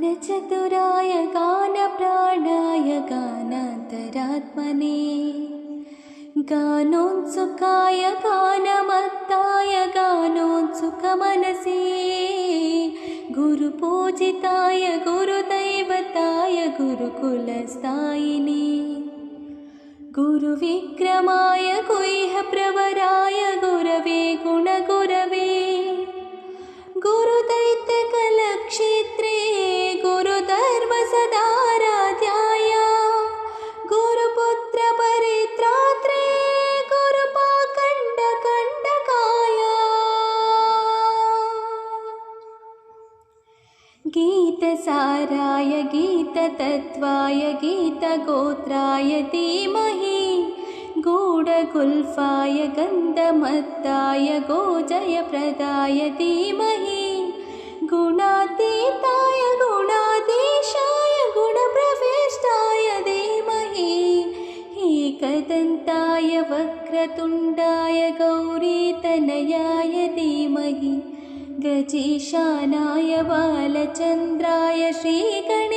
गानचतुराय गानप्राणाय गानान्तरात्मने गानोत्सुकाय गानमत्ताय गानोत्सुकमनसे गुरुपूजिताय गुरुदैवताय गुरुकुलस्थायिने गुरुविक्रमाय गुह्यप्रवराय गुरवे गुणगुरवे गुरुदैत्यकलक्षेत्रे गुरुधर्मसदाराध्याय गुरुपुत्रपरित्रात्रे गुरुपाखण्डकण्डकाय गीतसाराय गीततत्त्वाय गीतगोत्राय धीमहि गूढगुल्फाय गन्धमत्ताय गोजयप्रदाय धीमहि गुणातीताय गुणाधीशाय गुणप्रविष्टाय धीमहि एकदन्ताय वक्रतुण्डाय गौरीतनयाय धीमहि गजेशानाय बालचन्द्राय श्रीगणेशाय